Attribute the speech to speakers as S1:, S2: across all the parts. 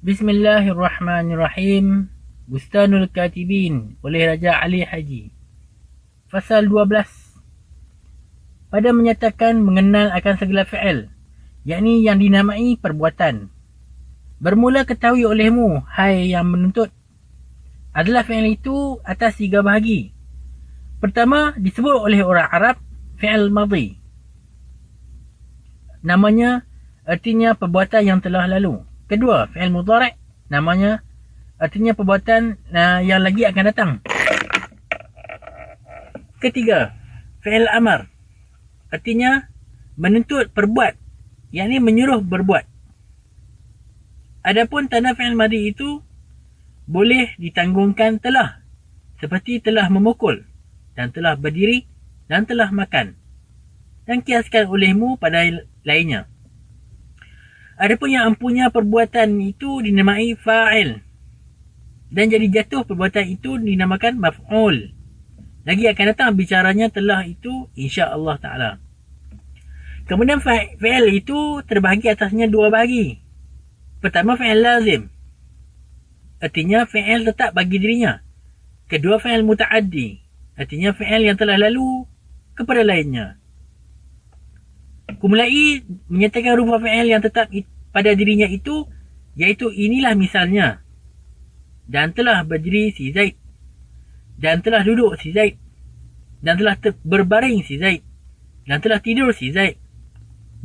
S1: Bismillahirrahmanirrahim. Bustanul Katibin oleh Raja Ali Haji. Fasal 12. Pada menyatakan mengenal akan segala fi'il, yakni yang dinamai perbuatan. Bermula ketahui olehmu, hai yang menuntut, adalah fi'il itu atas 3 bahagi. Pertama, disebut oleh orang Arab fi'il madhi. Namanya, artinya perbuatan yang telah lalu. Kedua, fi'il mudhari', namanya artinya perbuatan yang lagi akan datang. Ketiga, fi'il amar, artinya menuntut perbuat, yakni menyuruh berbuat. Adapun tanda fi'il madhi itu boleh ditanggungkan telah, seperti telah memukul, dan telah berdiri, dan telah makan, dan kiaskan olehmu pada lainnya. Adapun yang empunya perbuatan itu dinamai fa'il, dan jadi jatuh perbuatan itu dinamakan maf'ul. Lagi akan datang bicaranya telah itu insya-Allah Ta'ala. Kemudian fi'il itu terbahagi atasnya 2 bahagi. Pertama, fi'il lazim, artinya fi'il tetap bagi dirinya. Kedua, fi'il muta'addi, artinya fi'il yang telah lalu kepada lainnya. Kumulai menyatakan rupa fi'il yang tetap pada dirinya itu, iaitu inilah misalnya, dan telah berdiri si Zaid, dan telah duduk si Zaid, dan telah berbaring si Zaid, dan telah tidur si Zaid,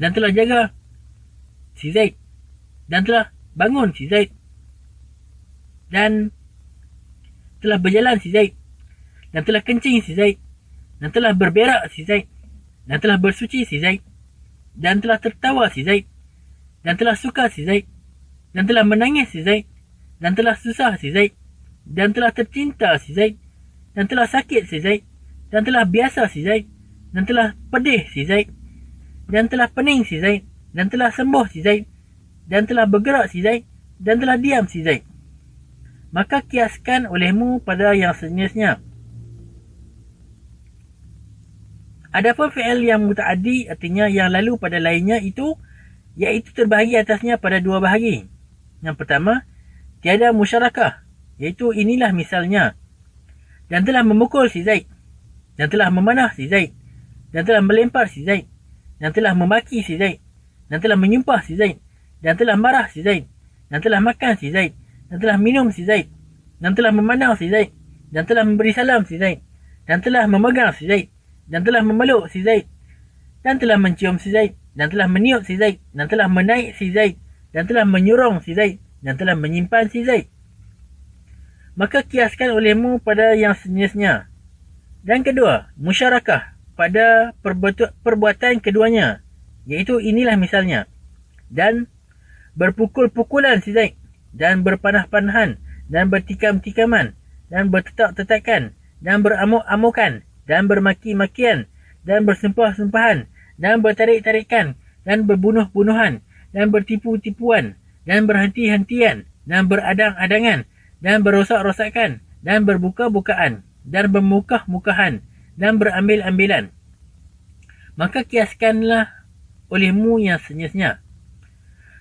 S1: dan telah jaga si Zaid, dan telah bangun si Zaid, dan telah berjalan si Zaid, dan telah kencing si Zaid, dan telah berberak si Zaid, dan telah bersuci si Zaid, dan telah tertawa si Zaid, dan telah suka si Zaid, dan telah menangis si Zaid, dan telah susah si Zaid, dan telah tercinta si Zaid, dan telah sakit si Zaid, dan telah biasa si Zaid, dan telah pedih si Zaid, dan telah pening si Zaid, dan telah sembuh si Zaid, dan telah bergerak si Zaid, dan telah diam si Zaid. Maka kiaskan olehmu pada yang sejenisnya. Adapun fi'il yang muta'addi, artinya yang lalu pada lainnya itu, iaitu terbahagi atasnya pada 2 bahagi. Yang pertama, tiada musyarakah, iaitu inilah misalnya, dan telah memukul si Zaid, dan telah memanah si Zaid, dan telah melempar si Zaid, dan telah memaki si Zaid, dan telah menyumpah si Zaid, dan telah marah si Zaid, dan telah makan si Zaid, dan telah minum si Zaid, dan telah memandang si Zaid, dan telah memberi salam si Zaid, dan telah memegang si Zaid, dan telah memeluk si Zaid, dan telah mencium si Zaid, dan telah meniup si Zaid, dan telah menaik si Zaid, dan telah menyurung si Zaid, dan telah menyimpan si Zaid. Maka kiaskan olehmu pada yang sejenisnya. Dan kedua, musyarakah pada perbuatan keduanya, iaitu inilah misalnya, dan berpukul-pukulan si Zaid, dan berpanah-panahan, dan bertikam-tikaman, dan bertetak-tetakan, dan beramuk-amukan, dan bermaki-makian, dan bersumpah-sumpahan, dan bertarik-tarikan, dan berbunuh-bunuhan, dan bertipu-tipuan, dan berhenti-hentian, dan beradang-adangan, dan berosak-rosakan, dan berbuka-bukaan, dan bermukah-mukahan, dan berambil-ambilan. Maka kiaskanlah olehmu yang sejenisnya.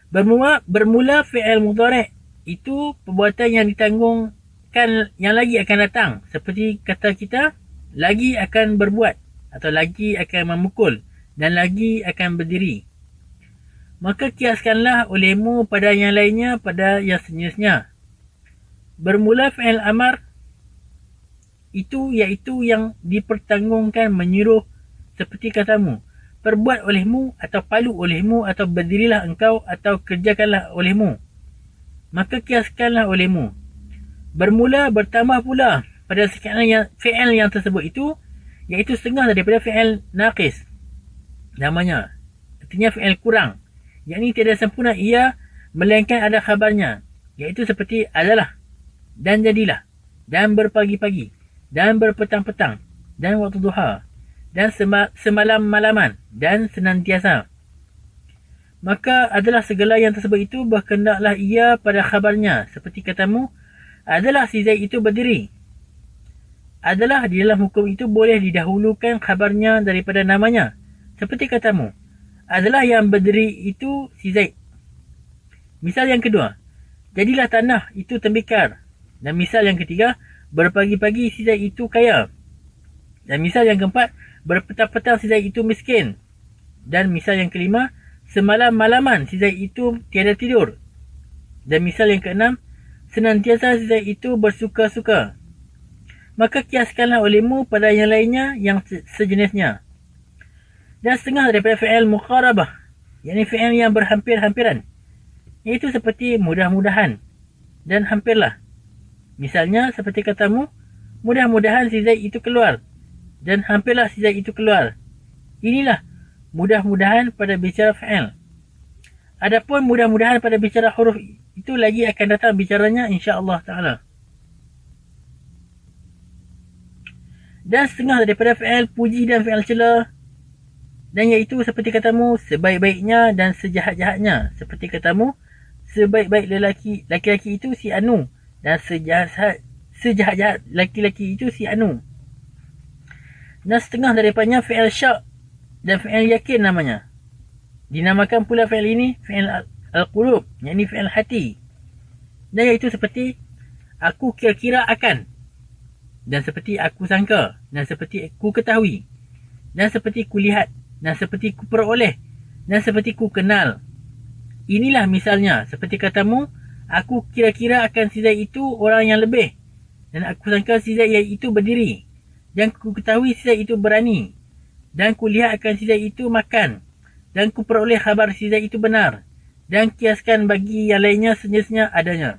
S1: Bermula fi'il mudhari' itu perbuatan yang ditanggungkan yang lagi akan datang, seperti kata kita, lagi akan berbuat, atau lagi akan memukul, dan lagi akan berdiri. Maka kiaskanlah olehmu pada yang lainnya pada yang sejenisnya. Bermula fi'il amar itu, iaitu yang dipertanggungkan menyuruh, seperti katamu, perbuat olehmu, atau palu olehmu, atau berdirilah engkau, atau kerjakanlah olehmu. Maka kiaskanlah olehmu. Bermula bertambah pula pada sekalian fi'il yang tersebut itu, iaitu setengah daripada fi'il naqis, namanya, artinya fi'il kurang, yakni tiada sempurna ia, melainkan ada khabarnya, iaitu seperti adalah, dan jadilah, dan berpagi-pagi, dan berpetang-petang, dan waktu duha, dan semalam-malaman, dan senantiasa. Maka adalah segala yang tersebut itu berkendaklah ia pada khabarnya, seperti katamu, adalah si Zaid itu berdiri. Adalah di dalam hukum itu boleh didahulukan khabarnya daripada namanya. Seperti katamu, adalah yang berdiri itu si Zaid. Misal yang kedua, jadilah tanah itu tembikar. Dan misal yang ketiga, berpagi-pagi si Zaid itu kaya. Dan misal yang keempat, berpetang-petang si Zaid itu miskin. Dan misal yang kelima, semalam-malaman si Zaid itu tiada tidur. Dan misal yang keenam, senantiasa si Zaid itu bersuka-suka. Maka kiaskanlah olehmu pada yang lainnya yang sejenisnya. Dan setengah daripada fi'il muqarabah, yakni fi'il yang berhampir-hampiran, iaitu seperti mudah-mudahan dan hampirlah. Misalnya seperti katamu, mudah-mudahan si Zaid itu keluar, dan hampirlah si Zaid itu keluar. Inilah mudah-mudahan pada bicara fi'il. Adapun mudah-mudahan pada bicara huruf, itu lagi akan datang bicaranya insya-Allah Ta'ala. Dan setengah daripada fi'il puji dan fi'il cela, dan iaitu seperti katamu, sebaik-baiknya dan sejahat-jahatnya. Seperti katamu, sebaik-baik lelaki itu si Anu, dan sejahat-jahat lelaki itu si Anu. Dan setengah daripadanya fi'il syak dan fi'il yakin namanya. Dinamakan pula fi'il ini fi'il al-qulub, yakni fi'il hati. Dan iaitu seperti aku kira-kira akan, dan seperti aku sangka, dan seperti aku ketahui, dan seperti ku lihat, dan seperti ku peroleh, dan seperti ku kenal. Inilah misalnya, seperti katamu, aku kira-kira akan si Zaid itu orang yang lebih, dan aku sangka si Zaid itu berdiri, dan ku ketahui si Zaid itu berani, dan ku lihat akan si Zaid itu makan, dan ku peroleh khabar si Zaid itu benar, dan kiaskan bagi yang lainnya sejenisnya adanya.